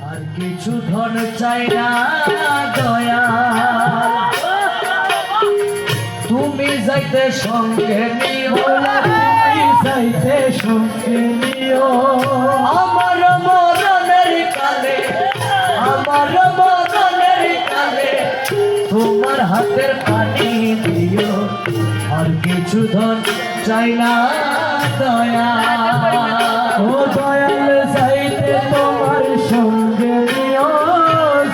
আর কিছু ধন চাই না দয়া, তুমি যাইতে সঙ্গে নিও, তুমি যাইতে সঙ্গে নিও। আমার মরণের কালে, আমার মরণের কালে তোমার হাতের পানি দিও। আর কিছু ধন চাই না দয়া, ও দয়াল যাইতে তোমার সঙ্গে নিও,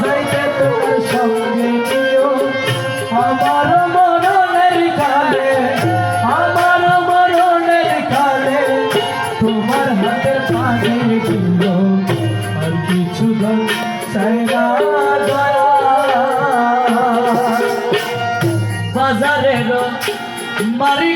যাইতে তোমার সঙ্গে নিও। আমার মরণের কালে, আমার মরণের কালে তোমার হাতের পানি দিও। আর কিছু ধন চাই না দয়া। বাজারের মারি